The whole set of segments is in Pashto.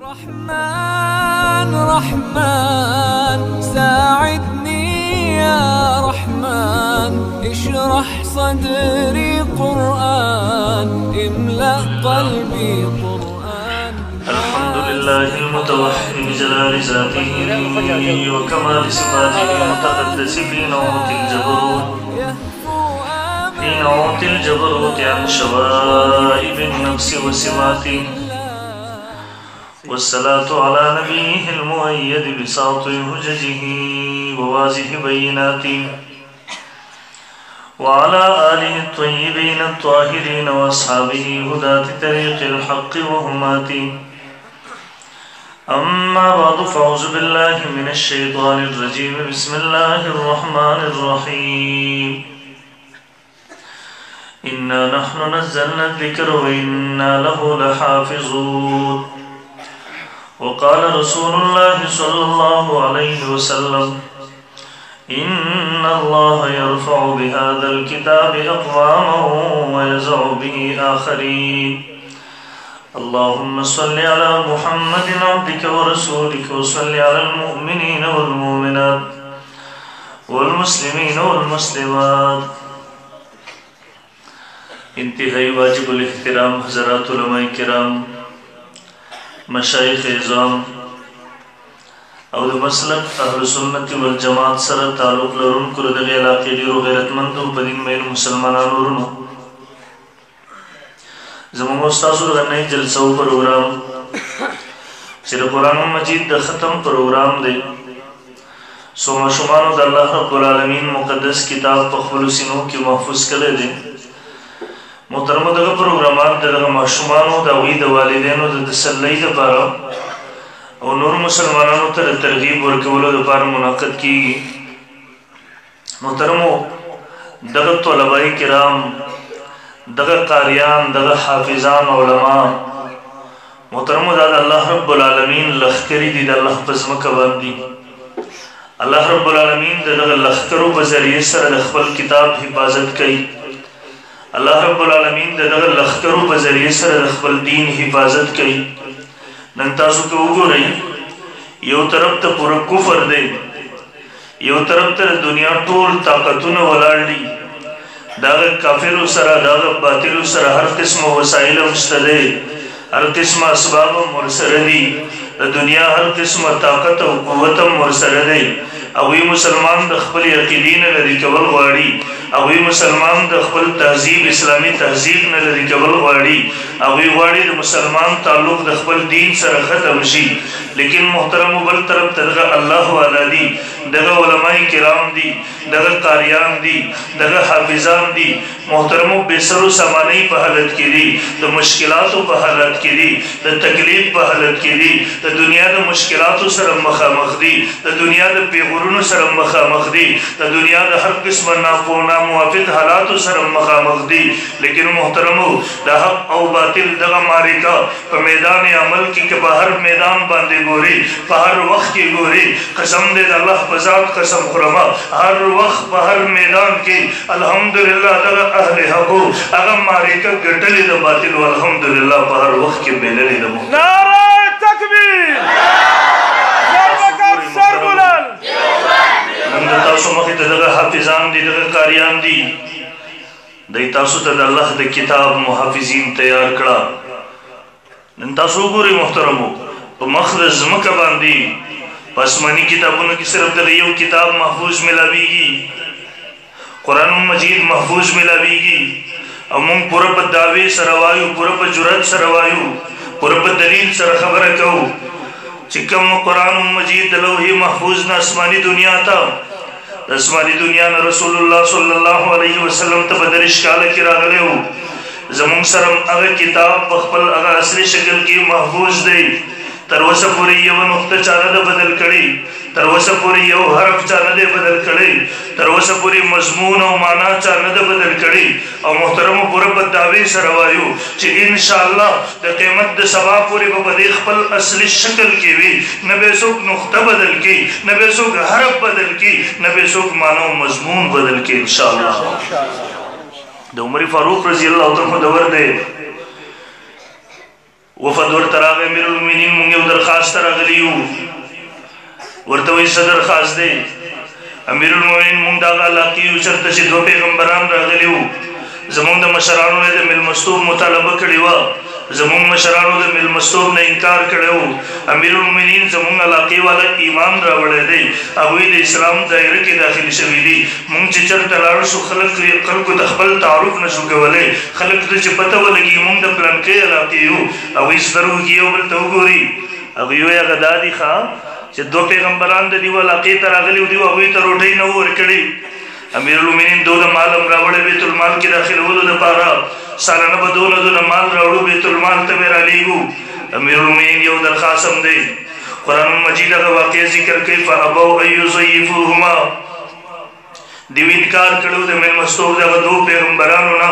رحمن رحمن ساعدني يا رحمن اشرح صدري قرآن املأ قلبي قرآن. الحمد لله المتوحد بجلال ذاته وكمال صفاته المتقدس في نعوت الجبروت عن شوائب النفس وسماته، والصلاة على نبيه المؤيد بساط حججه وواضح بيناته، وعلى آله الطيبين الطاهرين وأصحابه هداة طريق الحق وهماته. أما بعد فأعوذ بالله من الشيطان الرجيم. بسم الله الرحمن الرحيم. إنا نحن نزلنا الذكر وإنا له لحافظون. وقال رسول الله صلى الله عليه وسلم: إن الله يرفع بهذا الكتاب أقواما ويزع به آخرين. اللهم صل على محمد عبدك ورسولك، وصل على المؤمنين والمؤمنات والمسلمين والمسلمات. انتہائی واجب الاحترام حضرات علماء کرام، مشایخ اعظام او د مسلک اهل سنت والجماعت سره تعلق لرونکو د دغې علاقې ډېرو غیرتمندو په دین میل مسلمانانو ورونو، زموږ او ستاسو د نننۍ جلسو پروګرام چې د قرآن مجید د ختم پروګرام دی، څو ماشومانو د الله رب العالمین مقدس کتاب په خپلو سینو کې محفوظ کړی دی. محترمو، دغه پروګرامات د دغه ماشومانو د هغوی د والدینو د تسلۍ دپاره او نور مسلمانانو ته د ترغیب ورکولو دپاره منعقد کیږي. محترمو، دغه طلبه کرام، دغه قاریان، دغه حافظان علما، محترمو، دا د الله رب العالمین لښکرې دي د الله په ځمکه باندې. الله رب العالمین د دغه لښکرو په ذریعې سره د خپل کتاب حفاظت کوي. الله رب العالمین د دغه لښکرو په ذریعې سره د خپل دین حفاظت کوي. نن تاسو که وګورئ، یو طرف ته پوره کفر دی، یو طرف ته د دنیا ټول طاقتونه ولاړ دي، د هغه کافرو سره، د هغه باطلو سره هر قسمه وسایل هم شته دی، هر قسمه اسباب هم ورسره دي، د دنیا هر قسمه طاقت او قوت هم ورسره دی. هغوی مسلمان د خپل عقیدې نه لرې کول غواړي، هغوی مسلمان د خپل تهذیب، اسلامي تهذیب نه لرې کول غواړي، هغوی غواړي د مسلمان تعلق د خپل دین سره ختم شي. لیکن محترمو، بل طرف ته دغه الله والا دي، دغه علماء کرام دي، دغه قاریان دي، دغه حافظان دي. محترمو، بے سر و سامانۍ په حالت کې دي، د مشکلاتو په حالت کې دي، د تکلیف په حالت کې دي، د دنیا د مشکلاتو سره مخامخ دي، د دنیا د پیغورونو سره مخامخ دي، د دنیا د هر قسمه ناموافق حالاتو سره مخامخ دي. لیکن محترمو، د حق او باطل دغه معرکه په میدان عمل کې که په هر میدان باندې ګوري، په هر وخت کې ګوري، قسم دې د الله په ذات قسم خورم، هر وخت په هر میدان کې الحمدلله دغه اهل حقو هغه معرکه ګټلې د باطل، الحمدلله په هر وخت کې بللې د محترم. نعره تکبیر، سر بلند. نن د تاسو مخې ته دغه حافظان دي، دغه قاریان دي، دی تاسو ته د الله د کتاب محافظین تیار کړه. نن تاسو وګورئ محترمو، په مخ د ځمکه باندې په آسماني کتابونو کې صرف دغه یو کتاب محفوظ ملاویږي، قرآن مجید محفوظ ملاویږي، او موږ پوره په دعوې سره وایو، پوره په جرأت سره وایو، پوره په دلیل سره خبره کوو چې کوم قرآن مجید د لوح محفوظ نه آسماني دنیا ته، د آسماني دنیا نه رسول الله صلی الله علیه وسلم ته په دېرش کاله کې راغلی و. زموږ سره هغه کتاب په خپل هغه اصلي شکل کې محفوظ دی. تر اوسه پورې یو نقطه چا نه ده بدل کړې، تر اوسه پورې یو حرف چا نه دی بدل کړی، تر اوسه پورې مضمون او معنا چا نه ده بدل کړی. او محترمو، پوره په دعوې سره وایو چې انشاءالله د قیامت د سبا پورې به په دې خپل اصلي شکل کې وي، نه به څوک نقطه بدل کړي، نه به څوک حرف بدل کړي، نه به څوک معنا او مضمون بدل کړي انشاءالله. د عمر فاروق رضی الله عنه دور دی، وفد ورته راغی امیر المؤمنین، موږ یو درخواست راغلیو ورته وی صدر خاص دی امیر المؤمنین مونږ دغه علاقې یو چېرته چې دوه پیغمبران راغلي وو زمونږ د مشرانو یې د میلمستوب مطالبه کړې وه زمونږ مشرانو د میلمستوب نه انکار کړی و امیر المؤمنین زمونږ علاقې والا ایمان راوړی دی هغوی د اسلام دایره کې داخل شوي دي مونږ چې چېرته لاړ شو خلکو ته خپل تعارف نه شو کولی خلکو ته چې پته ولګي مونږ د پلانکۍ علاقې یو هغوی سترګو کې یو بل ته وګوري هغوی وایي هغه دا دي ښه چې دوه پیغمبران د دې علاقې ته راغلي دي هغوی ته روټۍ نه وو ورکړې امیر المؤمنین دونه مال هم راوړی بیت المال کې داخلولو دپاره سالانه به دونه مال راوړو بیت المال ته به رالیږو امیر المؤمنین یو درخواست هم دی قرآن مجید هغه واقع ذکر کوي فابوا ان یضیفوهما دیو انکار کړو د میلمستوب دغه دوه پیغمبرانو نه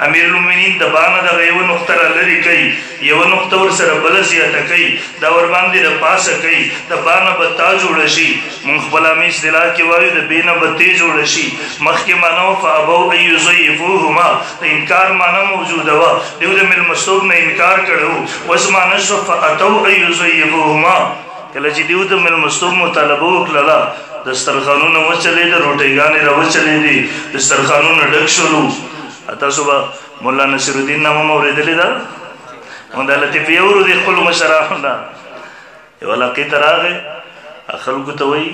امیر المؤمنین د بانه دغه یوه نقطه را لرې کوي یوه نقطه ورسره بله زیاته کوي دا ورباندې د پاسه کوي د بانه به تا جوړه شي مونږ خپل عامې اصطلاح کې وایو د بې نه به تی جوړه شي مخکې معنا وه فابوا ان یضیفوهما د انکار معنا موجوده وه دیو د میلمستوب نه انکار کړی و اوس معنا شوه فاتوا ان یضیفوهما کله چې دیو د میلمستوب مطالبه وکړله دسترخوانونه وچلېده روټۍ راوچلېدې دسترخوانونه ډک شولو تاسو به مولا نصیر الدین نامه مو اورېدلې ده مونږ د لطیفې اورو د خپلو مشرانو نه یو علاقې ته راغی خلکو ته وایي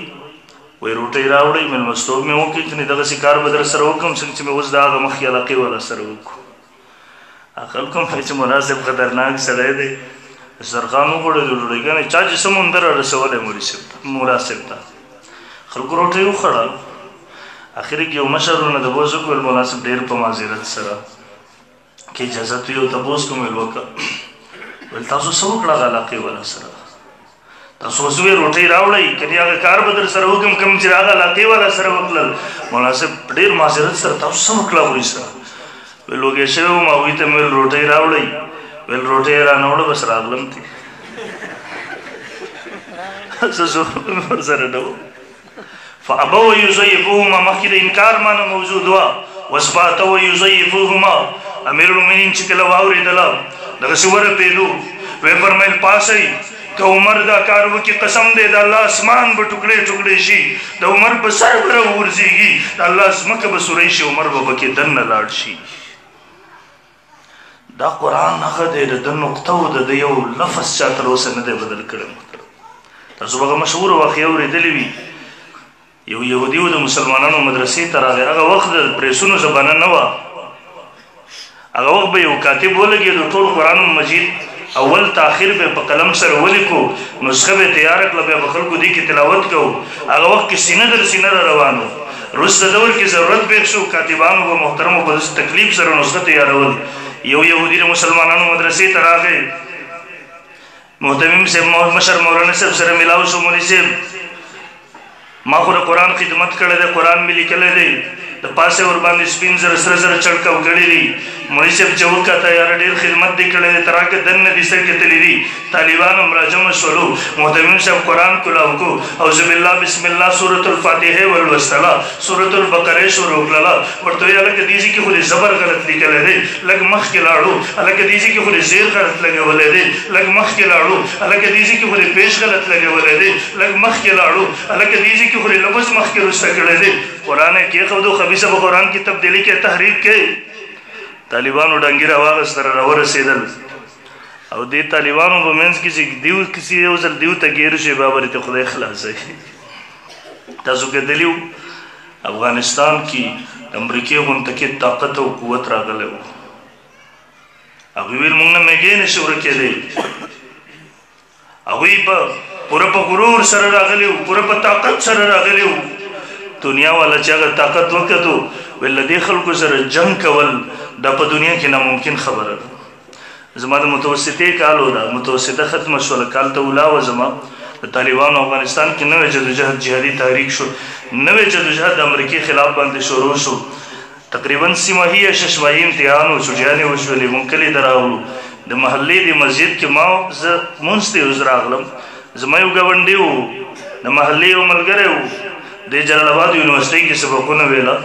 وایي روټۍ راوړئ میلمستوب مې وکړي که نه دغسې کار به در سره وکړم څنګه چې مې اوس د هغه مخکې علاقې والا سره وکړو خلکو هم وایي چې مناسب خطرناک سړی دی دسترخوان وخوړی د ډوډۍ ګانې چا چې څه مونده را رسولی ملا صاحب ته خلکو روټۍ وخوړل اخر کې یو مشر ورنه تپوس وکړل ملا صاحب ډېر په معذرت سره کې اجازت وي یو تپوس کوم ویل وکړه ویل تاسو څه وکړه هغه علاقې والا سره تاسو اوس ویې روټۍ راوړئ که نه هغه کار به در سره وکړم کوم چې هغه علاقې والا سره وکړل مولا صاحب ډېر معذرت سره تاسو څه وکړه هغوی سره ویل وږی شوی وم هغوی ته مې ویل روټۍ راوړئ ویل روټۍ یې رانهوړه بس راغلم تې څه زور ورسره نه و فابوا یضیفوهما مخکې د انکار معنی موجود وه اوس فاتوا یضیفوهما امیر المؤمنین چې کله واورېدله دغسې ورپېدو ویې فرمیل پاسئ که عمر دا کار وکړي قسم دی د الله اسمان به ټوکړې ټوکړې شي د عمر په سر به راوغورځېږي د الله ځمکه به سوری شي عمر به پکې دننه لاړ شي دا قرآن هغه دی د ده نقطه و د ده یو لفظ چا تر اوسه نه دی بدل کړی تاسو به هغه مشهوره واقعه اورېدلې وي یو یهودي و د مسلمانانو مدرسې ته راغی هغه وخت د پریسونو زمانه نه وه هغه وخت به یو کاتب ولګېدو ټول قرآن مجید اول تاخیر به په قلم سره ولیکو نسخه به تیاره کړله بیا به خلکو دې کې تلاوت کوو هغه وخت کې سینه در سینه را روان و وروسته دور کې ضرورت پېښ شو کاتبانو به محترمو په داسې تکلیف سره نسخه تیارول یو یهودي د مسلمانانو مدرسې ته راغی محتمم صاحب مشر مولانا صاحب سره ملاو شو مولي صاحب ما خو د قرآن خدمت کړی دی قرآن مې لیکلی دی د پاسه ورباندې سپین زر سره زر چړکه وکړي دي مولوي صاحب چې وکته یاره ډېر خدمت دې کړی دی تر هغه دننه دې سر کتلي دي طالبان هم راجمع شولو محتمم صاحب قرآن کلاو کو اعوذ بالله بسم الله سورة الفاتحه ولوستله سورة البقره شروع کړله ورته ویې هلکه دې ځای کې خو دې زبر غلط لیکلی دی لږ مخکې لاړو هلکه دې ځای کې خو دې زیر غلط لګولی دی لږ مخکې لاړو هلکه دې ځای کې خو دې پیش غلط لګولی دی لږ مخکې لاړو هلکه دې ځای کې خو دې لفظ مخکې وروسته کړی دی قرآن یې کېښودو خبیثه به قرآن کې تبدیلي کې تحریف کې طالبانو ډنګي راواغېسته را راورسېدل او دې طالبانو په منځ کې چې دیو کسي یو ځل دیو ته ګیر شي بیا به ورته خدای خلاصوي تاسو کتلي وو افغانستان کې د امریکې غونته کې طاقت او قوت راغلی و هغوی ویل موږ نه میږی نشي ورکېدی هغوی په پوره په غرور سره راغلي وو پوره په طاقت سره راغلي وو دنیا والا چې هغه طاقت وکتو ویل له دې خلکو سره جنګ کول دا په دنیا کې ناممکن خبره ده زما د متوسطې کالو ده متوسطه ختمه شوله کال ته ولاوه زما د طالبانو افغانستان کې نوی جدوجهد جهادي تحریک شو نوی جدوجهد د امریکې خلاف باندې شروع شو تقریبا سیمهي یا ششماهي امتحان و چوجیانې وشولې مونږ کلي ته راغلو د محلې د مسجد کې ما زه مونځ ته اوس راغلم زما یو ګاونډي و د محلې یو ملګری و د جلال آباد یونیورسټۍ کې سبقونه ویله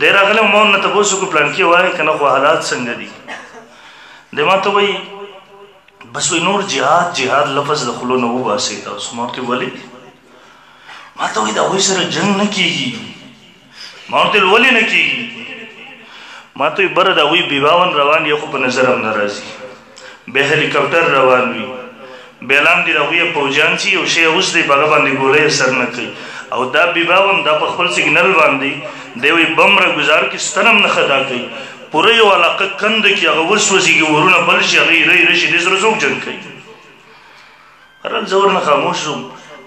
دی راغلی ما ورنه تپوس وکړو پلان کې وایي که نه خو حالات څنګه دي دی ما ته وایي بس وی نور جهاد لفظ د خلو نه وباسي تاسو ما ورته ولي ما ته وی دا وای سره جنگ نه کیږي ما ورته ولي نه کیږي ما ته بر دا وی بیواون روان یو په نظر هم ناراضي به هلیکاپټر روان وي بیلام دی دا وی پوجان چې یو شی اوس دی په باندې ګولې سر نه کوي او دا بیواون دا په خپل سیګنل باندې دی وی بمره گزار کې ستنم نه خدا کوي پوره یو علاقه کند کې هغه وسوسېږي ورونه بل شي هغې رشي دې سره څوک جنګ کوي هرال زه ورنه خاموش شوم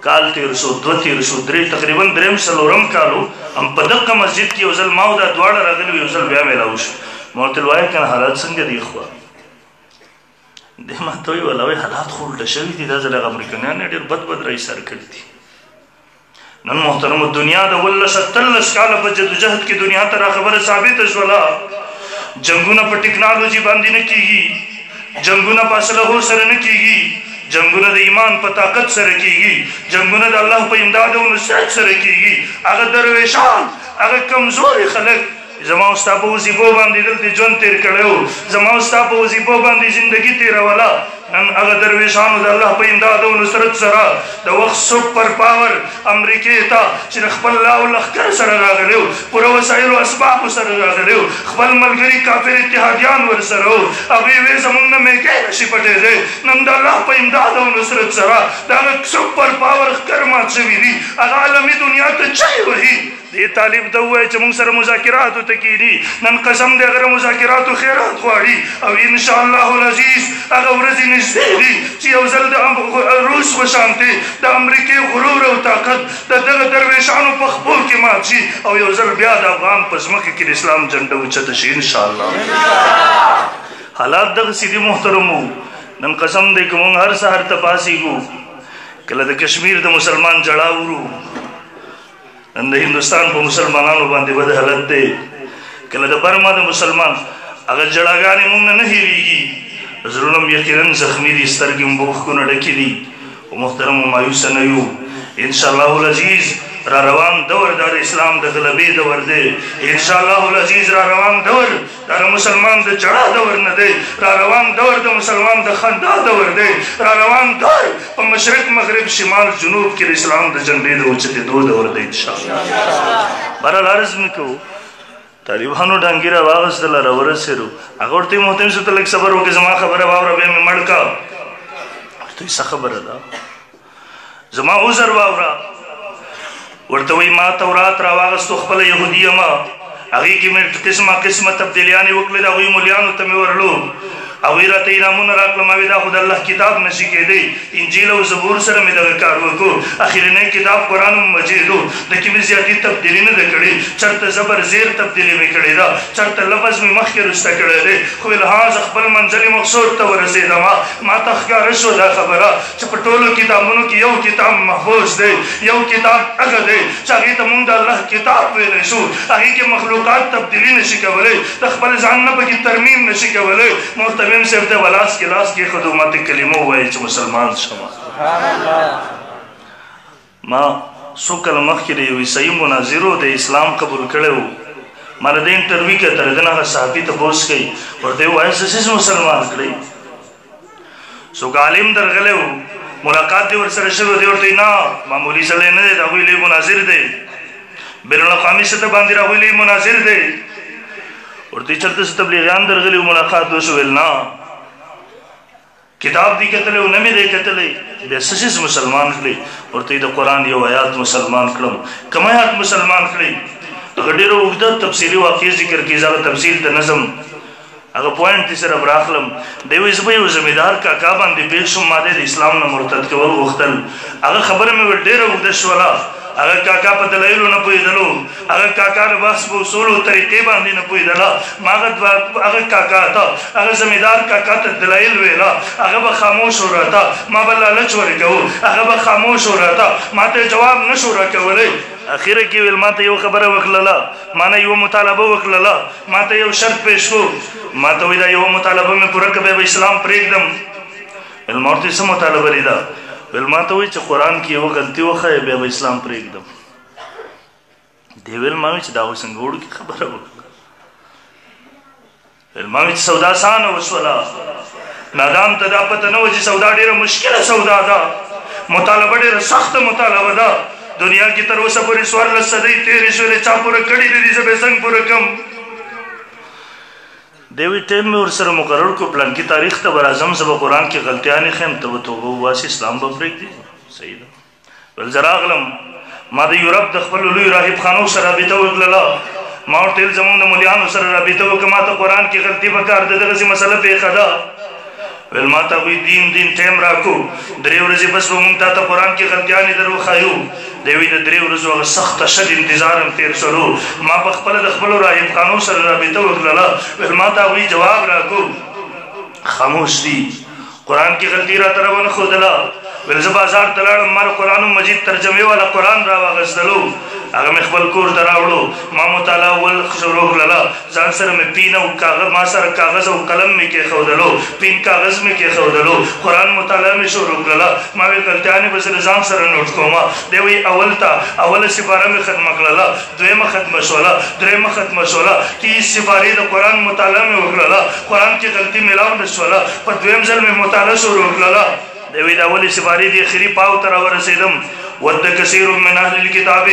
کال تېر شو دوه تېر شو درې تقریبا درېیم څلورم کالو هم په دقه مسجد کې یو ځل ما او دا دواړه راغلي وو یو ځل بیا مې راوشو ما ورته وایه که نه حالات څنګه دي خوا دی ما ته وایي والله وایي حالات خو الټه شوي دي دا ځل هغه امریکایان یې ډېر بد رایې سر کړي دي نن محترم دنیا د 17 کاله په جدوجهد کې دنیا ته را خبره ثابته شوله جنگونه په ټیکنالوژي باندې نه کیږي جنگونه په اسلحو سره نه کیږي جنگونه د ایمان په طاقت سره کیږي جنگونه د الله په امداد او نصرت سره کیږي هغه درویشان هغه کمزوري خلک زما ستا په وظیفو باندې دلته ژوند تېر کړی و زما ستا په وظیفو باندې زندګي تېروله نن هغه درویشانو د الله په امداد او نصرت سره د وخت سپر پاور امریکې ته چې د خپل لا او لښکر سره راغلی و پوره وسایلو اسبابو سره راغلی و خپل ملګري کافر اتحادیان ورسره و هغوی ویې زموږ نه میږی نشي پټېدی نن د الله په امداد او نصرت سره د هغه سپر پاور ښکر مات شوي دي هغه عالمي دنیا ته چغې وهي دې طالب ته ووایه چې موږ سره مذاکراتو ته کېدي نن قسم دی هغه مذاکراتو خیرات غواړي او انشاءالله العزیز هغه ورځې نږدې دي چې یو ځل د روس په شانتې د امریکې غرور او طاقت د دغه درویشانو په خپو کې مات شي او یو ځل بیا د افغان په ځمکه کې د اسلام جنډه اوچته شي انشاءالله حالات دغسې دي محترمو نن قسم دی که موږ هر سهار ته پاڅېږو کله د کشمیر د مسلمان جړا ورو نن د هندوستان په مسلمانانو باندې بد حالت دی کله د برما د مسلمان هغه جړاګانې موږ نه نه هېرېږي زړونه م یقینا زخمي دي سترګې م اوښکونه ډکې دي او محترم و مایوسه نه یو انشاءالله العزیز را روان دور دا د اسلام د غلبې دور دی انشاءالله العزیز را روان دور دا د مسلمان د جړا دور نه دی را روان دور د مسلمان د خندا دور دی را روان دور په مشرق مغرب شمال جنوب کې د اسلام د جنډې د اوچتېدو دور دی انشاءالله بهرحال عرض مې کوو طالبانو ډانګیره واغېستله راورسېدو هغه ورته یې محترم صاحب ته لږ صبر وکړې زما خبره واوره بیا مې مړ کا ورته وایي څه خبره ده زما عذر واوره ورته وایي ما تورات راواغېستو خپله یهودي یمه هغې کې مې قسمه تبدیلیانې وکړلې د هغوی مولیانو ته مې ورلو هغوی راته انعامونه راکړه ما وایي دا خو د الله کتاب نشي کېدی انجیل او زبور سره مې دغه کار وکړو اخرنی کتاب قرآن مجید و د کې مې زیاتي تبدیلي نه ده کړې چېرته زبر زیر تبدیلي مې کړې ده چېرته لفظ مې مخکې رسته کړی دی خو الحاظ خپل منزلي مقصود ته ورسېدم ما ته ښکاره شو دا خبره چې په ټولو کتابونو کې یو کتاب محفوظ دی یو کتاب هغه دی چې هغې ته مونږ د الله کتاب ویلی شو هغې کې مخلوقات تبدیلي نشي کولی د خپل ځان نه پکې ترمیم نشي کولی محتمم صاحب ته به لاس کې لاس کېښودو ما ته کلمه ووایي چې مسلمان شمه ما څو کله مخکې د یو عیسایي مناظرو د اسلام قبول کړی و ما له دې انټرویو کې تر دې نه هغه صحافي تپوس کوي ورته یې ووایه څه مسلمان کړئ څوک عالم درغلی و ملاقات دې ورسره شوی دی ورته نه معمولي سړی نه دی د هغوی لوی مناظر دی بین الاقوامي سطح باندې د هغوی لوی مناظر دی ورته چېرته څه تبلیغیان درغلي و ملاقات وشو ویل نه کتاب دی کتلی و نه مې دی کتلی بیا څه مسلمان کړئ ورته د قرآن یو آیات مسلمان کړم کوم آیات مسلمان کړئ هغه ډېره اوږده تفصیلي واقع ذکر کړي هغه تفصیل د نظم هغه پوینټ دې سره براخلم دی وایي زه به یو زمیندار کاکا باندې پېښ شوم ما د اسلام نه مرتد کول غوښتل هغه خبره مې ور ډېره اوږده شوله هغه کاکا په دلایلو نه پوهېدلو هغه کاکا د بحث په اصولو طریقې باندې نه پوهېدله ما هغه کاکا ته هغه زمیندار کاکا ته دلایل ویله هغه به خاموش و راته ما به لالچ ورکوو هغه به خاموش و راته ما ته جواب نه شو راکولی اخیره کې ویل ما ته یو خبره وکړله ما نه یوه مطالبه وکړله ما ته یو شرط پیش کړو ما ته وایي دا یوه مطالبه مې پوره کړه بیا به اسلام پرېږدم ویل ما ورته څه مطالبه لري ده ویل ما ته وایي چې قرآن کې یوه غلطي وښایې بیا به اسلام پرېږدم دی ویل ما وایي چې دا خو څنګه وړوکې خبره وکړه ویل ما وایي چې سودا اسانه وشوله نادان ته دا پته نه وه چې سودا ډېره مشکله سودا ده، مطالبه ډېره سخته مطالبه ده. دنیا کې تر اوسه پورې 14 صدۍ تېرې شولې، چا پوره کړي نه دي، زه به یې څنګه پوره کړم؟ دی وایي ټایم مې ورسره مقرر کړو، پلانکي تاریخ ته به راځم، زه به قرآن کې غلطیانې ښیم، ته به توبه وباسې، اسلام به پرېږدي. صحیح ده. ویل زه راغلم، ما د یورپ د خپلو لویو راهب خانو سره رابطه وکړله، ما ورته ویل زمونږ د ملیانو سره رابطه وکړه، ما ته قرآن کې غلطي پکار ده، دغسې مسله پېښه ده. ویل ما ته هغوی دین ټایم راکړو، 3 ورځې بس به مونږ تا ته قرآن کې غلطیانې در وښایو. دی وایي د 3 ورځو هغه سخته شد انتظار هم تېر شولو، ما په خپله د خپلو راهب خانو سره رابطه وکړله. ویل ما ته هغوی جواب راکړو، خاموش دي، قرآن کې غلطي راته راونه ښودله. ویل زه بازار ته لاړم، ما قرآن مجید ترجمې والا قرآن را واخیستلو، هغه مې خپل کور ته راوړو، ما مطالعه ول شروع کړله، ځان سره مې پین او کاغذ، ما سره کاغذ او قلم مې کېښودلو، پین کاغذ مې کېښودلو، قرآن مطالعه مې شروع کړله. ما ویل غلطیانې به زه ځان سره نوټ کومه. دی وایي اوله سپاره مې ختمه کړله، 2مه ختمه شوله، 3مه ختمه شوله، 30 سپارې د قرآن مطالعه مې وکړله، قرآن کې غلطي میلاو نه شوله، په 2م ځل مې مطالعه شروع کړله. دی وایي د اولې سپارې د اخري پاو ته راورسېدم. ود کثیر من اهل الکتاب،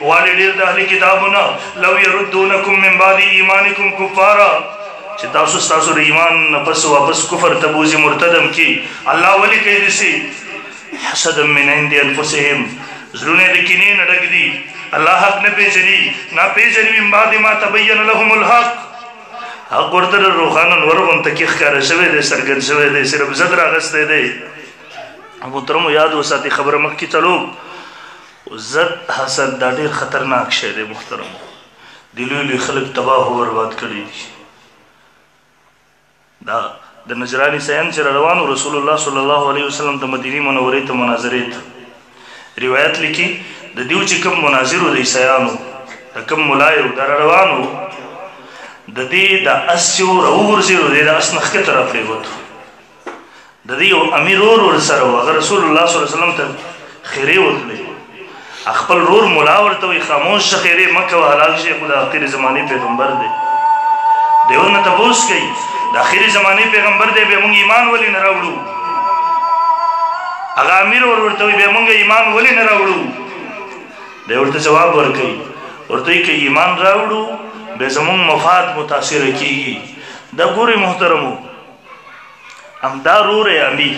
والی ډېر د اهل کتابونه، لو یردونکم من بعد ایمانکم کفارا، چې تاسو ستاسو د ایمان نه پس واپس کفر ته بوځي، مرتدم کی. الله ولې کوي داسې؟ حسدا من عند انفسهم، زړونه د کینې نه ډک دي، الله حق نه پېژني، ناپېژني من بعد ما تبین لهم الحق، حق ورته روښانه نور غوندې کې ښکاره شوی دی، څرګند شوی دی، صرف ضد راغستی دی. محترمو یاد وساتئ، خبره مخکې چلو، ضد حسد دا ډېر خطرناک شی دی. محترمو د لوی لوی خلک تباه او برباد کړي دي. دا د نجراني سیان چې روانو، رسول الله صلی الله علیه وسلم د مدینې منورې ته مناظرې ته روایت لیکي، د دیو چې کوم مناظر و د عیسیانو، د کوم ملایو دا روانو، د دې د اس چې راوغورځېدو، دی د اس نه ښکته راپرېوتو، د دې یو امیر ورسره و، هغه رسول الله صلی الله علیه وسلم ته خیرې وکړې، خپل رور ملا ورته وایي خاموش شه، خیرې مه کوه، هلاک شي، خو د آخرې زمانې پیغمبر دی. دی ورنه تپوس کوي د آخرې زمانې پیغمبر دی، بیا موږ ایمان ولې نه راوړو؟ هغه امیر ورته وایي بیا موږ ایمان ولې نه راوړو؟ دی ورته جواب ورکوي، ورته وایي که ایمان راوړو بیا زموږ مفاد متاثره کېږي. دا ګورئ محترمو، همدا رور امیر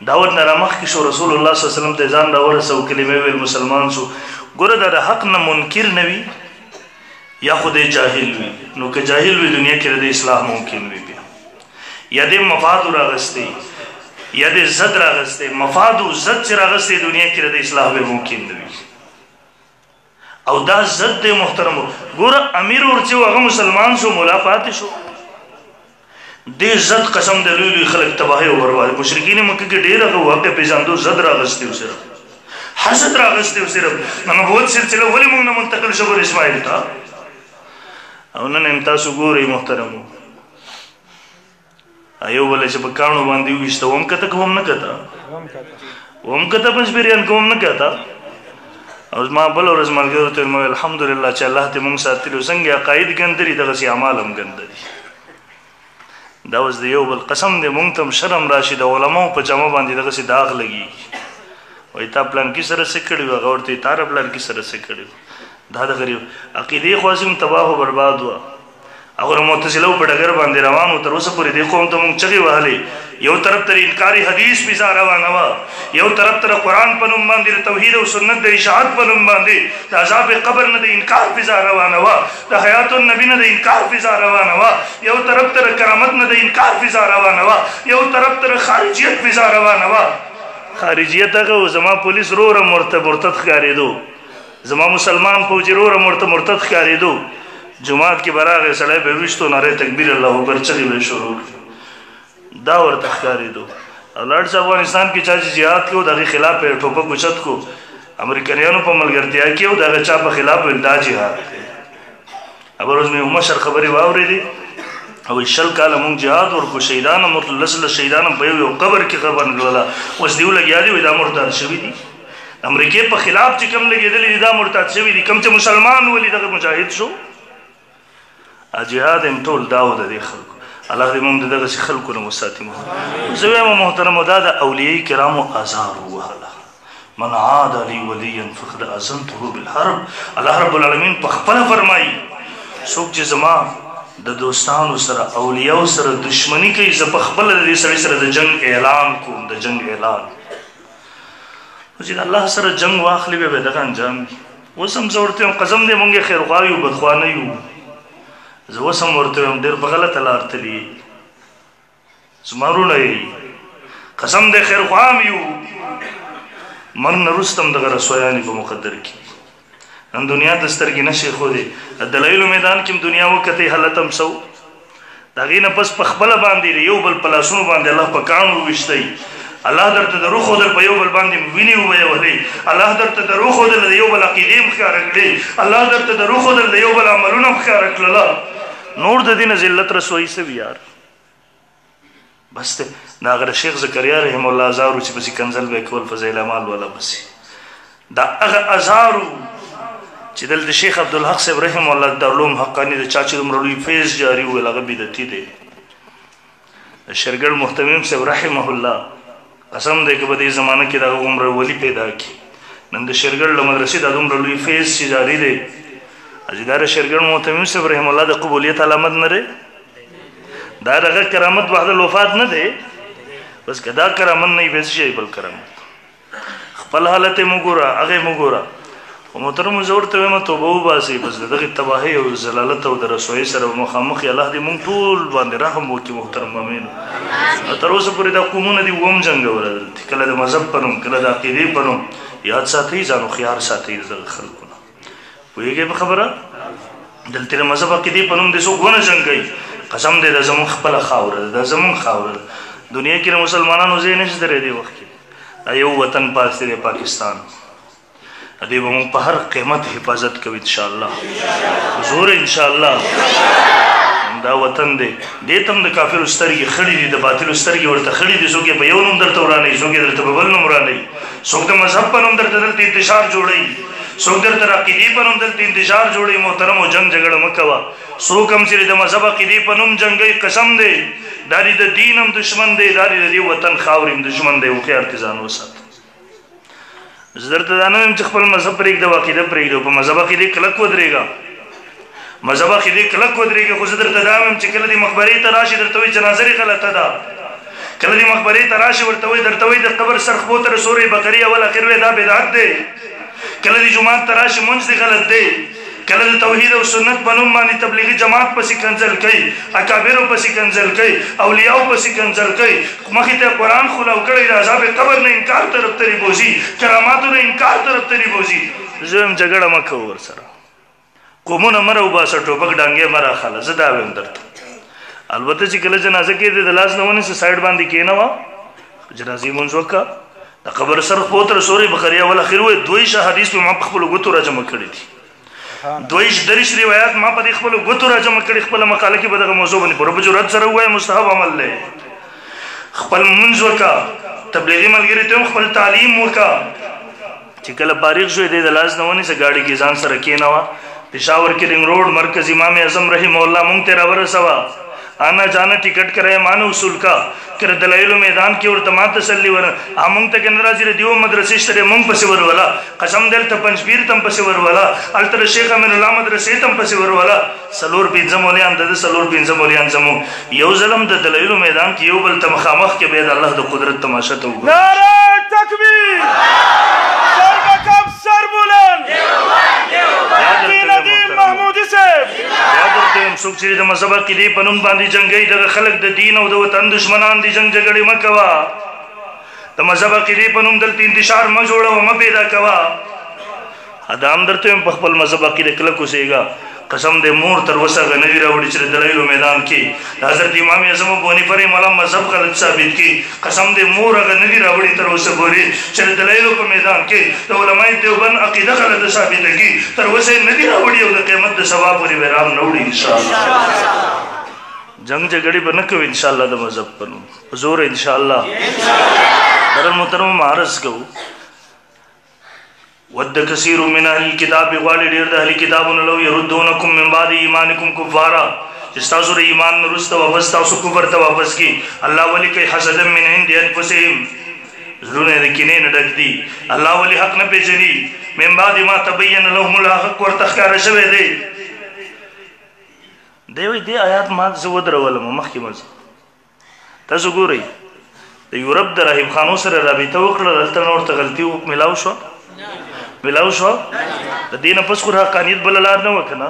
دا ورنه رامخکې شو، رسول الله صلی الله علیه وسلم ته ځان راورسو، کلمې ویل، مسلمان شو. ګوره دا د حق نه منکر نه وي یا خو دی جاهل وي، نو که جاهل وي دنیا کې د اصلاح ممکن وي، بیا یا د مفاد راغستی یا د ضد راغستی، مفاد او ضد چې راغستی دنیا کې د اصلاح به ممکن نه وي، او دا ضد دی. محترمو ګوره امیر ورچې هغه مسلمان شو، مولا پاتې شو، دې ضد قسم د لوی لوی خلک تباهي او بربادي. مشرکین مکه کې ډېر هغه واقع پېژاندو، ضد راغستی و، صرف حسد راغستی و، صرف نبوت سلسله ولې موږ نه منتقل شو اسماعیل ته؟ او نن هم تاسو ګورئ محترمو، یو بله چې په کاڼو باندې وویشته، وم کته که وم نه کته، وم کته پنځپیریان که وم نه کته. او ما بله ورځ ملګرو ته ویل الحمدلله چې الله دې موږ ساتلي، څنګه عقاید ګنده دي دغسې اعمال هم ګنده دي. دا اوس د یو بل قسم دی، موږ ته هم شرم راشي، د علماو په جامه باندې دغسې داغ لګېږي، وایي تا پلانکي سره څه کړي وو، هغه ورته وایي تا پلانکي سره څه کړي وو. دا د غریب عقیدې خو هسې هم تباه و برباد وه. هغه د معتزلو په ډګر باندې روان و، تر اوسه پورې دې قوم ته موږ چغې وهلې، یو طرف ته انکاري حدیث فضا روانه وه، یو طرف ته قرآن په نوم باندې د توحید او سنت د اشاعت په نوم باندې د عذاب قبر نه د انکار فضا روانه وه، د حیات النبي نه د انکار فضا روانه وه، یو طرف ته کرامت نه د انکار فضا روانه وه، یو طرف ته خارجیت فضا روانه وه. خارجیت هغه زما پولیس روره مرتد ښکارېدو، زما مسلمان فوجي روره مرتد ښکارېدو، جماعت کې به راغی سړی به ویشتو، نارې تکبیر الله اکبر چغې به شروع کړي، دا ورته ښکارېدو. او لاړ چې افغانستان کې چا چې جهاد کې و د هغې خلاف یې ټوپک اوچت کو، امریکنیانو په ملګرتیا کې و د هغه چا په خلاف ویل دا جهاد دی. هغه ورځ مې یو مشر خبرې واورېدې، او 20 کاله مونږ جهاد ورکړو، شهیدان هم ورته 10 شهیدان هم په یو قبر کې قبر کړله، اوس دیو لګیا دي وایي دا مرتد شوي دي. امریکې په خلاف چې کوم لګېدلي دي دا مرتد شوي دي، کوم چې مسلمان ولي دغه مجاهد شو. جهاد هم ټول دا و د دې خلکو. الله دې موږ دغسې خلکو نه وساتي زه وایم محترمو دا د اولیاء کرامو آزار ووهله من عاد لي وليا فقد اذنته بالحرب الله رب العالمین په خپله فرمایي څوک چې زما د دوستانو سره اولیاء سره دشمني کوي زه په خپله د دې سړي سره د جنګ اعلان کوم د جنگ اعلان چې د الله سره جنگ واخلي بیا به دغه انجام وي اوس هم زه ورته وایم قسم دی مونږ یې خیرخوا یو بدخوا نه یو زه اوس هم ورته وایم ډېر په غلطه لار تلي زما وروڼه یې قسم دی خیرخوا هم یو مرګ نه وروسته هم دغه رسوایانې په مقدر کې نن دنیا ته سترګې نشي ښودې د دلایلو میدان کې هم دنیا وکتې حالت هم څه و د هغې نه پس په خپله باندې د یو بل په لاسونو باندې الله په کاڼو وویشتی الله درته د روح ودل په یو بل باندې وینې وویولې الله درته د روح ودل د یو بل عقیدې هم ښکاره کړې الله درته د روح ودل د یو بل عملونه هم ښکاره کړله نور د دې نه ذلت رسوایي څه وي یار بس دی د هغه شیخ زکریا رحم الله ازارو چې پسې کنزل به یې کول فضیل اعمال والا پسې دا هغه ازارو چې دلته شیخ عبدالحق صاحب رحم الله دارالعلوم حقاني د چا چې دومره لوی فیض جاري وویل هغه بدعتي دی د شرګړ محتمم صاحب رحمه الله قسم دی که په دې زمانه کې دغه عمر ولی پیدا کړي نن د شرګړ له مدرسې دا دومره لوی فیض چې جاري دی چې دا د شرګړ محتمم صاحب رحم الله د قبولیت علامت نه دی دا دغه کرامت بعد الوفات نه دی بس که دا کرامت نه وي بیا څه شی بل کرامت خپل حالت یې مه ګوره هغه یې مه ګوره خو محترمو زه ورته وایم توبه وباسئ بس د دغې تباهۍ او ضلالت او د رسوایۍ سره مخامخ یې الله دې مونږ ټول باندې رحم وکړي محترم امینو تر اوسه پورې دا قومونه دي اووم جنګوله دلته کله د مذهب په نوم کله د عقیدې په نوم یاد ساتئ ځان هوښیار ساتئ د دغه خلکو نه پوهېږئ په خبره دلته د مذهب عقیدې په نوم دې څوک ونه جنګوي قسم دی دا زمونږ خپله خاوره ده دا زمونږ خاوره ده دنیا کې د مسلمانانو ځای نشته دی دې وخت کې دا یو وطن پاتې دی پاکستان دې به مونږ په هر قیمت حفاظت کوو انشاءالله زور انشاءالله دا وطن دی دې ته هم د کافرو سترګې خړې دي د باطلو سترګې ورته خړې دي څوک یې په یو نوم درته ورانوي څوک یې درته په بل نوم ورانوي څوک د مذهب په نوم درته دلته انتشار جوړوي څوک درته د عقیدې په نوم دلته انتشار جوړوي محترمو جنګ جګړه مه کوه څوک هم چې د مذهب عقیدې په نوم جنګوي قسم دی دا د دین هم دشمن دی دا د دې وطن خاورې هم دشمن دی هوښیار تې ځان وساته زه درته دا نه وایم چې خپل مذهب پرېږده او عقیده پرېږده په مذهب عقیدې کلک ودرېږه مذهب عقیدې کلک ودرېږه خو زه درته دا وایم چې کله دې مقبرې ته راشي درته وایي جنازه یې غلطه ده کله دې مقبرې ته راشي ورته وایي درته وایي د قبر سرخبو ته د سورې بقرې اول اخر وایي دا بدعت دی کله دې جومات ته راشي مونځ دې غلط دی کله د توحید او سنت په نوم باندې تبلیغي جماعت پسې کنځل کوي اکابرو پسې کنځل کوي اولیاو پسې کنځل کوي مخې ته قرآن خلاو کړی د عذاب قبر نه انکار طرف ته بوځي کراماتو نه انکار طرف ته بوځي زه هم جګړه مه کوو ورسره قومونه مه راوباسه ټوپک ډانګې مه راخله زه دا وایم درته البته چې کله جنازه کېدې د لاس نه ونیسه سایډ باندې کېنوه جنازې لمونځ وکړه د قبر سر خپو ته د سورې بقرې اول اخر وایي دوی شه حدیث مې ما په خپلو ګوتو راجمع کړي دي دویش دریش روایات ما په دې خپلو ګوتو راجمع کړي خپله مقاله کې به دغه موضوع باندې پوره په جرات سره ووایه مستحب عمل دی خپل لمونځ وکړه تبلیغي ملګري ته هم خپل تعلیم وکړه چې کله فارغ شوې دی د لاس نه ونیسه ګاډي کې ځان سره کېنوه پېښور کې رنګ روډ مرکز امام اعظم رحمه الله مونږ ته راورسوه آنا جانا ټکټ کرایه مانه وصول کا کله دلایلو میدان کې ورته ما تسلي ور مونږ ته کې نه راځي دیو مدرسې شته مونږ پسې ورولا قسم دلته پنځپیر تم پسې ورولا التر شیخ امین الله مدرسې تم پسې ورولا سلور پنځه مولیان د سلور پنځه مولیان زمو یو ظلم د دلایلو میدان کې یو بل ته مخامخ کې به د الله د قدرت تماشا ته وګورئ نعره تکبیر سربکم سر بلند محمودی صاحب یاد ورته یم څوک چې د مذهب عقیدې په نوم باندې جنګوي دغه خلک د دین او د وطن دشمنان دي جنګ جګړې مه کوه د مذهب عقیدې په نوم دلته انتشار مه جوړوه مه پیدا کوه دا هم درته یم په خپل مذهب عقیده کلک اوسېږه قسم دې مور تر اوسه هغه نه دي راوړي چې د دلایلو میدان کې د حضرت امام اعظم ابو حنیفه رحمه الله مذهب غلط ثابت کړي قسم دې مور هغه نه دي راوړي تر اوسه پورې چې د دلایلو په میدان کې د علمای دیوبند عقیده غلطه ثابته کړي تر اوسه یې نه دي راوړي او د قیامت د سبا پورې به رام نه وړي انشاءالله جنګ جګړې به نه کوو انشاءالله د مذهب په نوم په زور انشاءالله درن محترم عرض کوو ود کثیر من اهل الكتاب غواړي ډېر د اهل کتابونو لو يردونکم من بعد ایمانکم کفارا چې تاسو ر ایمان نرسته واپس تاسو کفر ته واپس کی الله ولی کوي حسدا من عند انفسهم زړونه د کینې نه ډک دي الله ولی حق نه پیژني من بعد ما تبين لهم الحق ورته ښکاره شوی دی دوی دې آیات ما زه ودرولم مخکې مزه تاسو ګورئ د یورپ د رحیم خانو سره رابطه وکړه دلته نور ته غلطي ملاو شو د دې نه پس خو حقانیت بله لار نه وه که نه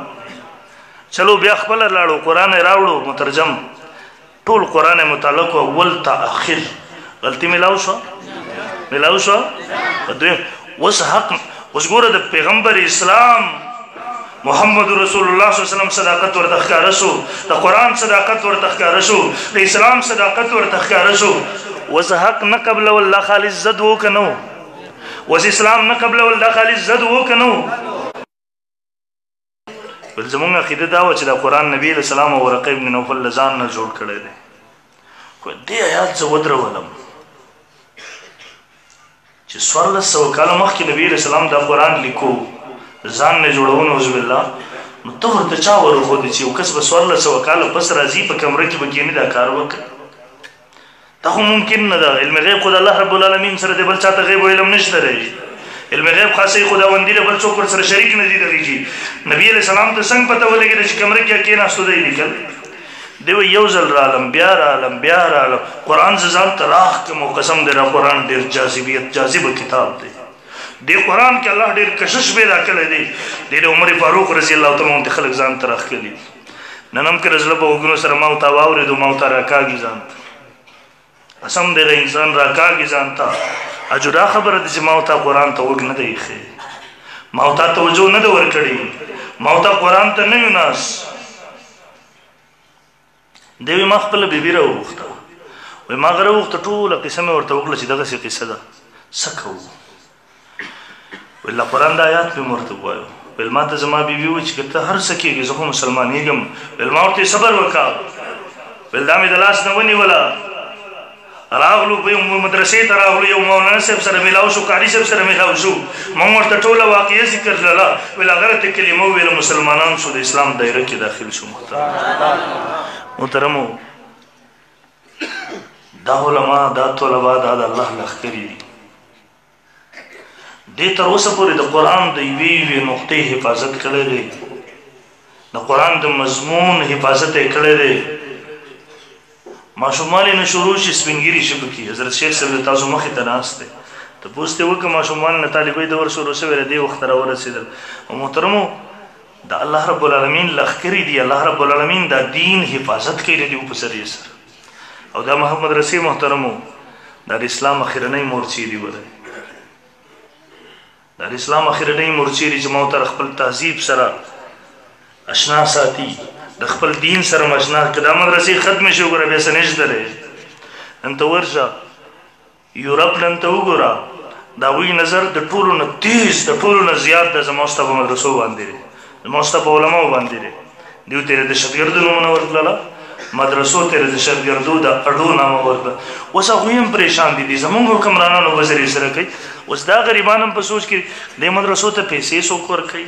چلو بیا خپله لاړو قرآن یې راوړو مترجم ټول قرآن یې متعلق و اول تا اخر غلطي ملاو شو اوس حق اوس ګوره د پیغمبر اسلام محمد رسول الله صلی الله علیه وسلم صداقت ورته ښکاره شو د قرآن صداقت ورته ښکاره شو د اسلام صداقت ورته ښکاره شو اوس حق نه قبلول دا خالص زد و که نه اوس اسلام نه قبلول دا خالص زد و که نه بل زمونږ عقیده دا وه چې دا قرآن نبي علیه السلام او ورقه ابن نوفل له ځان نه جوړ کړی دی خو دې آیات زه ودرولم چې 1400 کاله مخکې نبي علیه السلام دا قرآن لیکو ځان نه جوړو نعوذ بالله نو ته ورته چا ورښودې چې یو کس به 1400 کاله پس راځي په کمره کې به کښېني دا کار وکړي دا خو ممکن نه ده علم غیب خو د الله رب العالمین سره دی بل چاته غیب و علم نشته دی علم غیب خاصه خداوندي له بل څوک ورسره شریک نه دي دغې کې نبي علیه السلام ته څنګه پته ولګېده چې کمره کې کېناستو دی لیکل دی وایي یو ځل رالم بیا رالم قرآن زه ځان ته راښکم او قسم دی را قرآن ډېر جاذبه کتاب دی دې قرآن کې الله ډېر کشش پیدا کړی دی ډېر عمر فاروق رضی الله تعالی عنه خلک ځان ته راښکلي نن هم کله زړه په وګونو سره ما ورته واورېدو ما ورته راکاږي ځان ته قسم دی د انسان راکاږي ځان ته اجدا خبره ده چې ما ورته قرآن ته وږ نه دی ایښی ما ورته توجه نه ده ورکړې ما ورته قرآن ته نه یو ناست دی وایي ما خپله بیبي راوغوښته وایي ما هغه راوغوښته ټوله قصه مې ورته وکړه چې دغسې قصه ده څه کوو ویل له قرآن د آیات مې ورته ووایو ویل ما ته زما بیبي وایي چې که ته هر څه کېږي زه خو مسلمانېږم ویل ما ورته صبر وکړه ویل دا مې د لاس نه ونیوله راغلو مدرسې ته راغلو یو مولانا صاحب سره میلاو شو قاري صاحب سره میلاو شو موږ ورته ټوله واقعه ذکر کړله ویل هغه راته کلمه وویله مسلمانان شو د اسلام دایره کې داخل شو محترمو دا علما دا طلبا دا د الله لښکرې دي دې تر اوسه پورې د قرآن د یوې نقطې حفاظت کړی دی د قرآن د مضمون حفاظت یې کړی دی ماشومان یې نه شروع شي سپینګیري شي پکې حضرت شیخ صاحب د تاسو مخې ته ناست دی تپوس ته وکړه ماشومان نه طالبۍ دور شروع شوی دی دې وخته راورسېدل او محترمو د الله رب العالمین لښکرې دي الله رب العالمین دا دین حفاظت کوي د دې په ذریعې سره او دا محمد رسول محترمو دا د اسلام اخرنۍ مورچې دي ولې دا د اسلام اخرنۍ مورچې دي چې ما ورته خپل تهذیب سره اشنا ساتي د خپل دین سره مشنا که دا مدرسې ختمې شي وګوره بیا څه نشته دی نن ته ورشه یورپ نن ته وګوره د هغوی نظر د ټولو نه تیز د ټولو نه زیات د زما ستا په مدرسو باندې دی زما ستا په علماو باندې دی دوی ته یې د دهشتګردو نومونه ورکړله مدرسو ته یې د دهشتګردو د اډو نامه ورکړه اوس هغوی هم پریشان دي زموږ حکمرانانو به ذریعې سره کوي اوس دا غریبان هم په سوچ کې دې مدرسو ته پیسې څوک ورکوي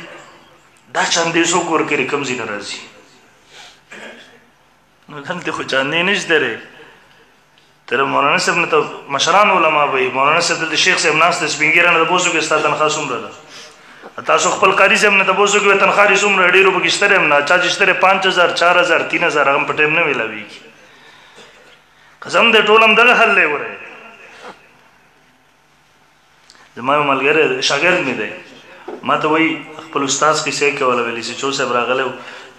دا چندې څوک ورکوي کوم ځای نه راځي نو دلته خو چاندې نشته دی تر مولانا صاحب نه ته مشران علما به وي مولانا صاحب دلته شیخ صاحب ناست دی سپین ږیره نه تپوس وکړي ستا تنخوا څومره ده تاسو خپل قاري صاحب نه تپوس وکړئ تنخوا دې څومره ډېرو پکې شته دی هم نه چا چې شته دی 5000 4000 3000 هغه په ټایم نه میلاوېږي قسم دی ټول هم دغه حل دی وره زما یو ملګری شاګرد مې دی ما ته وایي خپل استاد کیسې کوله ویلې سیچو صاحب راغلی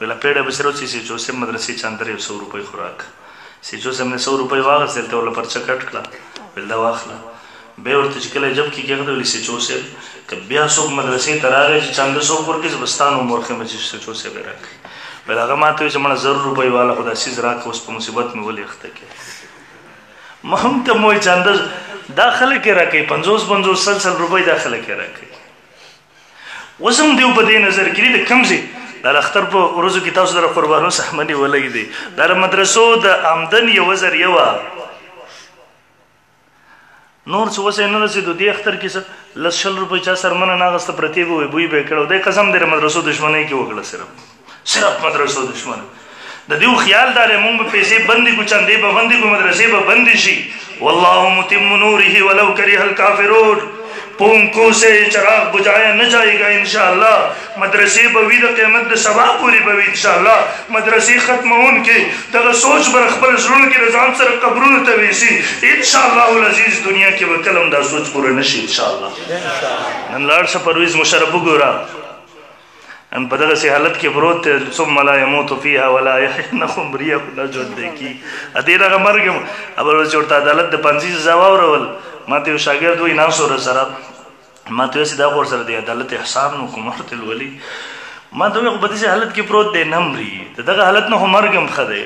ویله پیډه به سره وچې سیچو صاحب مدرسې چاندرې 100 روپۍ خوراک سیچو صاحب نه 100 روپۍ واخیستل ته ورله پرچه کټ کړه ویل دا واخله بیا ورته چې کله جب کې کېږده ویلې سیچو صاحب که بیا څوک مدرسې ته راغی چې چانده 100 ورکړي زه به ستا نوم ورکړم چې سیچو صاحب یې راکړي ویل هغه ما ته وایي چې مړه 100 روپۍ والا خو دا څیز راکړه اوس په مصیبت مې ولې اخته کړې ما هم ته مو وایي چانده دا خلک یې راکوي 50 100 روپۍ دا خلک یې راکوي اوس هم دیو په دې نظر کې د کوم ځای دا د اختر په ورځو کې تاسو سره قربانو سهمنې ولګې دی دا د مدرسو د آمدن یوه ذریعه وه نور څه وسې نه رسېدو دې اختر کې څه 100 روپۍ چا سرمنه نه اخېسته پرتې به وایي بوی به یې کړی دی قسم دی د مدرسو دشمنۍ کې وکړه صرف مدرسو دشمنه د دیو خیال دار مونږ په پیسې بندي کو چندې په بندي کو مدرسې په بندي شي والله متم نوره ولو كره الكافرون پونکو سے چراغ بجایا نہ جائے گا انشاءاللہ مدرسے بوی د قیامت د سبا پوری بوی انشاءاللہ مدرسے ختمون کې دغه سوچ بر خپل زړونو کې رضان سره قبرونو ته ویسي انشاءاللہ العزیز دنیا کې وکلم دا سوچ پوره نشي انشاءاللہ نن لاړ شه پرویز مشرف وګورا ان په دغه حالت کې پروت ثم لا يموت فيها ولا يحيى نخمريه نه ژوند کی ادي راغ مرګم ابل چورتا عدالت د 500 واورول ما ته شاګرد وای نام سره سره ما ته سیدا ور سره دی عدالت احسان نو کومرت الولی ما ته په دې حالت کې پروت دی نمري دغه حالت نه مرګم خده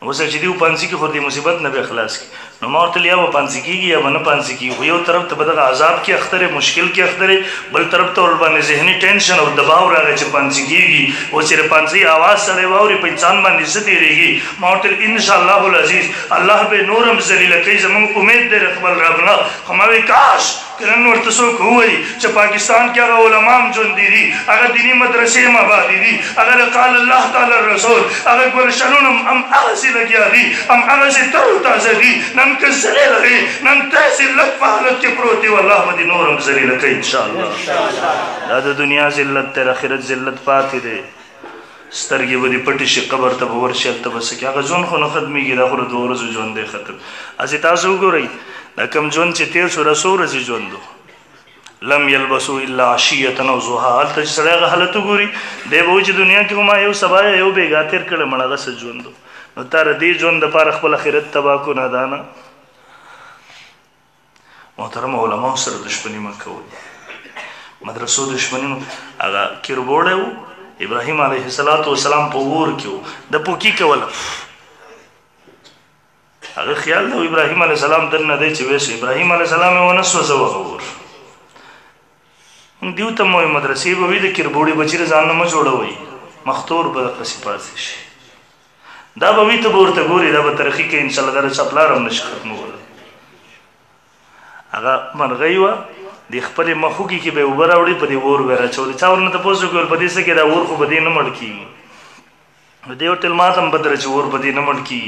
وسه چې دی پانسی کې خو دې مصیبت نه به خلاص کی نو مورته لیا و پانسی کېږي یا نه پانسی کېږي یو طرف ته بدغه عذاب کې اختره مشکل کې اختره بل طرف ته ور باندې ذهني ټینشن او دباو راغی چې پانسی کېږي او چې پانسی आवाज سره ووري په انسان باندې ستېریږي مورته ان شاء الله العزیز الله به نورم ذلیل کوي زموږ امید دې خپل ربنا هموي کاش کرن ورته څوک وایي چې پاکستان کې هغه علما هم ژوند دي هغه دینی مدرسې هم آباد دي هغه قال الله تعالی رسول هغه ګلشنون هم هغه سي لګیا دي هم هغه سي تر تازه دي نن کې ذلیل دي نن تاسو لږ په حالت کې پروت دي والله به نورم ذلیل کوي ان شاء الله دا د دنیا ذلت تر آخرت ذلت پاتې دي سترګې ودی پټې شي قبر ته ورشل ته بس کې هغه ځون خو نه ختميږي دا خو د ورځو ژوند دی ختم از تاسو وګورئ دا کم ژوند چې تیر شو رسول رځي ژوند لم يلبسوا الا عشيه او ضحى هلته سره حالت وګوري دی به چې دنیا کې ما یو سبا یو بیګا تیر کړه مړه غس ژوند نو تر دې ژوند د پاره خپل آخرت تبا کو نه دانا محترم علماء سره دښمنی مکوئ مدرسو دښمنی هغه کیربوړ ابراهيم عليه السلام په ور کې د پوکی کول هغه خیال نو ابراهيم عليه السلام دنه دی چې وېس ابراهيم عليه السلام ونه سوځو اور دیو ته مو مدرسې به وې د کیربوړي بچی ځان نه جوړوي مختور به قصې پاتې شي دا به وې ته ورته ګوري دا به ترخی کې ان شاء الله در چپلارم نشي ختمول هغه مرغیوا د خپل مخوږي کې به وبراوړي په دې ور ورا چول چا ورنه ته پوسو کول په دې څه کې دا ور خو به دې نه مړ کی دیو تل ماتم بدر چې ور په دې نه مړ کی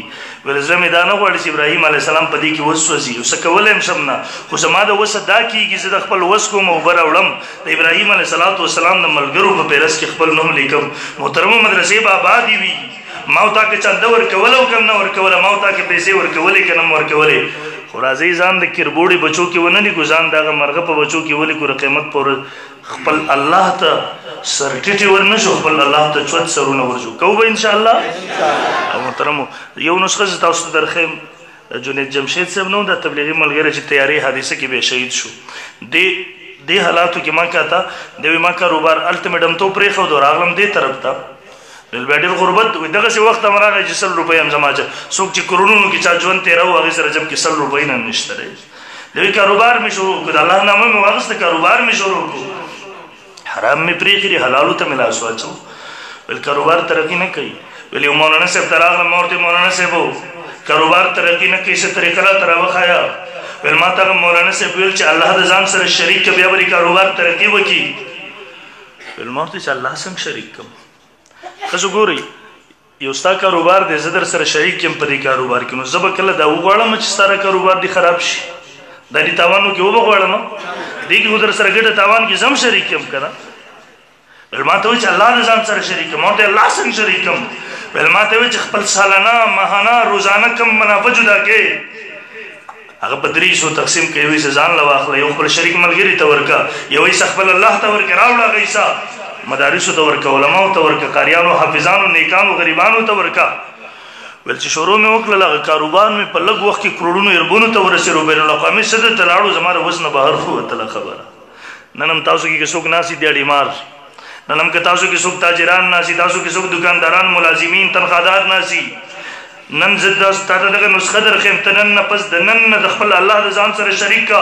ول زمې دا نه غواړي چې ابراهيم عليه السلام په دې کې وسوسي او سکولم شمنا خو زما د وسه دا کیږي چې د خپل وس کوم وبراوړم د ابراهيم عليه السلام د ملګرو په پیرس کې خپل نوم لیکم محترم مدرسې به آباد وي ماوتا کې چند ور کولو کم نه ور کوله ماوتا کې پیسې ور کولې کنه ور کولې خو راځي ځان د کیربوړي بچو کې ونه نه ګزان دغه مرغه په بچو کې ولې کو قیامت پر خپل الله ته سرټټي ورنشو خپل الله ته چوت سرونه ورجو کوو ان شاء الله او محترم یو نسخه تاسو درخم جنید جمشید صاحب نو د تبلیغي ملګری چې تیاری حادثه کې به شهید شو د حالاتو کې ما کاته د ما کاروبار الټیمیټم تو پرې خو راغلم دې طرف ته بالبادل غربت دغه څه وخت امراغه چې 100 روپۍ هم زماجه څوک چې کرونو کې چا ژوند تیرو هغه سره جب کې 100 روپۍ نه نشته دی دوی کاروبار می شروع کړ الله نامه مې واغسته کاروبار می شروع کړ حرام می پرې کړی حلالو ته ملا سوچو ول کاروبار ترقی نه کوي ولی مولانا صاحب تراغه مورته مولانا صاحب کاروبار ترقی نه کوي څه طریقه را تراوخایا ول ما ته مولانا صاحب ویل چې الله د ځان سره شریک بیا بری کاروبار ترقی وکي ول مورته چې الله سم شریک کوم تاسو ګورئ یو ستا کاروبار دی زه در سره شریک یم په دې کاروبار کې نو زه به کله دا وغواړم چې ستا کاروبار دی خراب شي دا دې تاوانو کې وغواړم دې کې در سره ګټه تاوان کې زم شریک یم کنه ول ما ته چې الله د ځان سره شریک یم او ته الله سره شریک یم ول ما ته چې خپل سالانه ماهانه روزانه کم منافع جدا کې هغه په 300 تقسیم کوي چې ځان لواخله یو خپل شریک ملګری ته ورکا یو یې خپل الله ته ورکا راوړه غیسا مدارسو ته ورکا علماء ته ورکا قاریانو حافظانو نیکانو غریبانو ته ورکا ول چې شروع مې وکړه کاروبار مې په لږ وخت کې کروڑونو اربونو ته ورسېرو بین الاقوامي صدر ته لاړو زما وزن بهر خو ته خبره نن هم تاسو کې څوک ناسي دیاړي مار نن هم که تاسو کې څوک تاجران ناسي تاسو کې څوک دکانداران ملازمین تنخوادار ناسي نن زدا ستاره دغه نسخه درخم تنن پس د نن د خپل الله د ځان سره شریک کا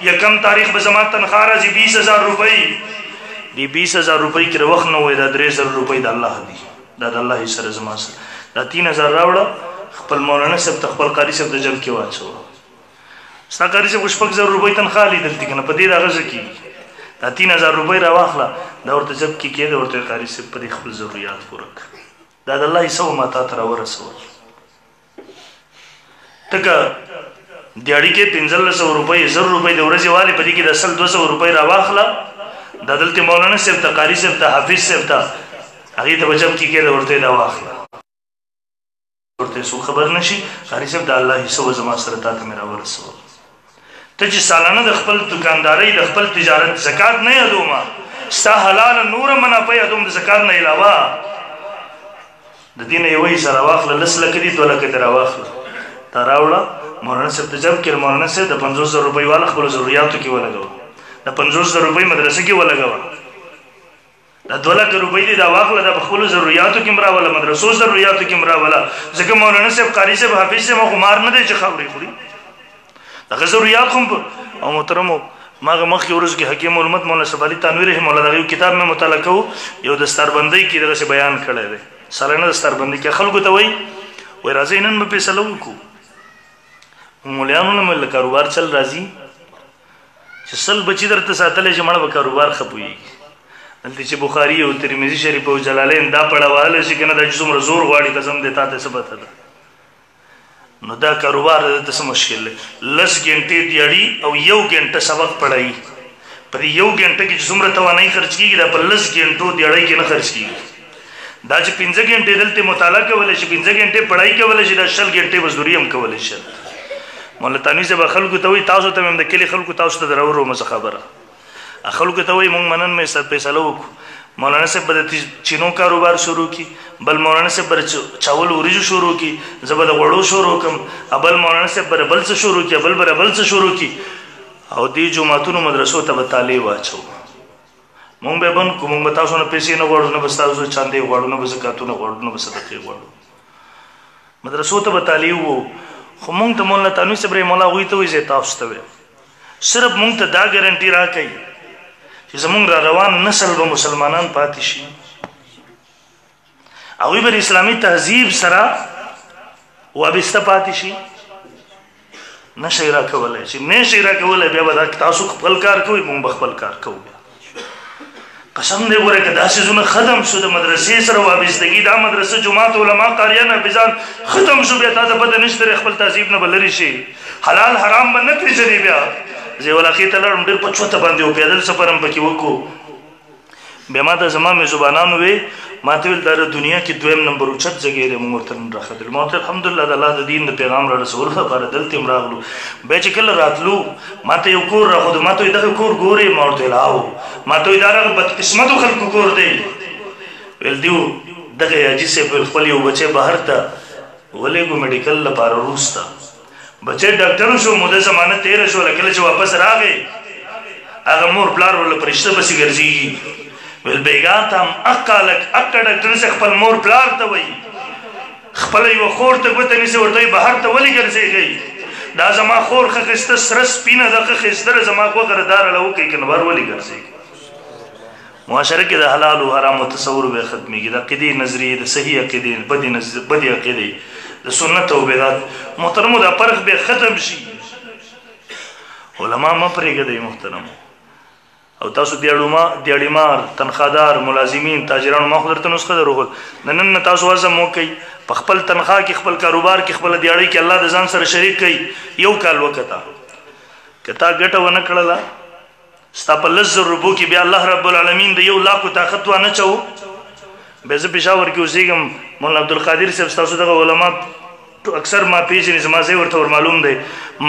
یکم تاریخ به زما تنخواه راځي 20000 روپۍ دی 20000 روپۍ کې وخت نه وای دا 3000 روپۍ د الله دی دا د الله سره زما سره دا 3000 راوړه خپل مولانا صاحب خپل قاری صاحب د جب کې واچو ستا قاری صاحب 5000 روپۍ تنخواه لیدل دي کنه په دې راغځ کې دا 3000 روپۍ راواخله دا ورته جب کې دا ورته قاری صاحب په خپل ضرورت پوره دا د الله حصه ما تا ته راورسول ته که دیاړي کې 1500 روپۍ 1000 روپۍ د ورځې والي په دې کې د اصل 200 روپۍ راواخله دا دلته مولانا صاحب ته قاري صاحب ته حافظ صاحب ته هغې ته بچم کې کېده ورته دا واخله ورته څوک خبر نشي قاري صاحب د الله حصه به زما سره تا ته مې راورسول ته چې سالانه د خپل دکاندارۍ د خپل تجارت زکات نه یادومه ستا حلال نوره منافع یادوم د زکات نه علاوه د دې نه یوه حصه راواخله 10 لکه دي 2 لکه دې راواخله تا راوړه مولانا صاحب ته جب کړ مولانا صاحب د 50000 روپۍ والا خپلو ضروریاتو کې ولګوه د 50000 روپۍ مدرسې کې ولګوه دا 2 لکه روپۍ دي دا واخله دا په خپلو ضروریاتو کې م راوله مدرسو ضروریاتو کې م راوله ځکه مولانا صاحب قاري صاحب حافظ صاحب خو مار نه دی چې خاورې خوري دغه ضروریات خو او محترمو ما هغه مخکې ورځو کې حکیم علمت مولانا صاحب علي تنویر رحمه الله دغه یو کتاب مې مطالعه کوو یو دستاربندۍ کې دغسې بیان کړی دی سالانه دستاربندۍ کې خلکو ته وایي راځئ نن به فیصله وکړو مولیانو نه مې له کاروبار چل راځي چې 100 بچي درته ساتلی چې مړه به کاروبار ښه پوهېږي دلته چې بخاري او ترمذي شریف او جلالین دا پړهوالی شي که نه دا چې څومره زور غواړي قسم دی تا ته څه پته ده نو دا کاروبار دلته څه مشکل دی 10 ګنټې دیاړي او 1 ګنټه سبق پړهوي په دې 1 ګنټه کې چې څومره توانایي خرچ کېږي دا په 10 ګنټو دیاړۍ کې نه خرچ کېږي دا چې 15 ګنټې دلته مطالعه کولی شي 15 ګنټې پړهایي کولی شي دا 20 ګنټې مزدوري هم کولی شي مولا تانوي صاحب خلکو ته وایي تاسو ته مې هم د کلي خلکو تاسو ته دراورومه څه خبره خلکو ته وایي موږ منن مې فیصله وکړو مولانا صاحب به د چینو کاروبار شروع کړي بل مولانا صاحب به د چاول وریجو شروع کړي زه به د غوړو شروع کړم بل مولانا صاحب به بل څه شروع کړي بل به بل څه شروع کړي او دې جوماتونو مدرسو ته به تالې واچوو موږ به بند کړو موږ به تاسو نه پیسې نه غواړو نه به ستاسو چاندې غواړو نه به زکاتونه غواړو نه به صدقې غواړو مدرسو ته به تالې ووو خو مونږ ته مولانا تنویر صاحب رحمه الله هغوی ته وایي زه تاسو ته وایم صرف مونږ ته دا ګارنټي راکوي چې زمونږ را روان نسل به مسلمانان پاتې شي هغوی به د اسلامي تهذیب سره وابسته پاتې شي نه شي راکولی چې نه شي راکولی بیا به دا تاسو خپل کار کوئ مونږ به خپل کار کوو قسم دی ګوره که دا څیزونه ختم شو د مدرسې سره وابستګي دا مدرسه جماعت علما قاریان حافظان ختم شو بیا تا ته پته نشته دی خپل تهذیب نه به لرې شي حلال حرام به نه پېژنې بیا زه یو علاقې ته لاړم ډېر په چوته باندې و پیدل سفر هم پکې وکړو بیا ما ته زما میزبانانو وی ما ته ویل دا د دنیا کې 2 نمبر اوچت ځګې دی موږ ورته نن راختلو ما ورته الحمدلله د الله د دین د پیغام را رسولو لپاره دلته هم راغلو بیا چې کله راتلو ما ته یو کور راښودو ما ته وایي دغه کور ګورې ما ورته ویل او ما ته وایي دا هغه بدقسمتو خلکو کور دی ویل دیو دغه حاجي صاحب ویل خپل یو بچی بهر ته ولېږو میډیکل لپاره روس ته بچی ډاکټر شو موده زمانه تېره شوله کله چې واپس راغی هغه مور پلار ورله پرشته پسې ګرځېږي ویل بیګا ته هم اکا ډاکټر صاحب خپل مور پلار ته وایي خپله یوه خور ته ګوته نیسي ورته وایي بهر ته ولې ګرځېږئ دا زما خور ښه ښایسته سره سپینه ده ښه ښایسته ده زما خوښه ده دا راله وکړئ که نه بهر ولې ګرځېږئ معاشره کې د حلال و حرامو تصور به ختمېږي د عقیدې نظریې د صحیح عقیدې بدې عقیدې د سنت او بدعت محترمو دا فرق به ختم شي علما مه پرېږدئ محترمو او تاسو دیاړیمار تنخوادار ملازمین تاجرانو ما خو درته نسخه درغول د نن نه تاسو عزم وکئ په خپل تنخواه کې خپل کاروبار کې خپله دیاړۍ کې الله د ځان سره شریک کوي یو کال وکته که تا ګټه ونه کړله ستا په 10,000 روپو کې بیا الله رب العالمین د 1 لاکو طاقت وانچوو بیا زه پېښور کې اوسېږم مولانا عبدالقادر صاحب ستاسو دغه علما اکثر ما پېژني زما ځای ورته ورمعلوم دی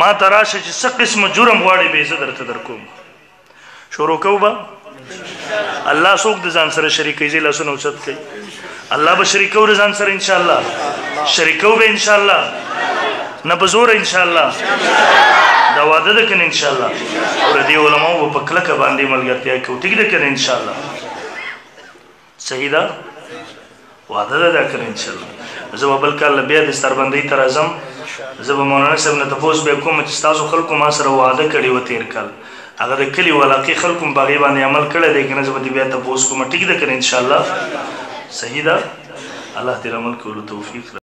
ما ته راشه چې څه قسمه جرم غواړې به یې زه درته درکوم شروع کوو به الله څوک د ځان سره شریکوي ځای لاسونه اوچت کوي الله به شریکوو د ځان سره انشاءالله شریکوو به انشاءالله نه په زوره انشاءالله دا واده ده که نه انشاءالله او د دې علماو به په کلکه باندې ملګرتیا کوو ټیک ده که نه انشاءالله صحیح ده واده ده دا که نه انشاءالله زه به بل کال بیا دستاربندۍ ته راځم زه به مولانا صاحب نه تپوس به کوم چې ستاسو خلکو ما سره واده کړی و تېر کال هغه د کلي و علاقې خلکو هم په هغې باندې عمل کړی دی که نه زه به دې بیا تپوس کوم ټیک ده که نه انشاءالله صحیح ده الله دې عمل کولو توفیق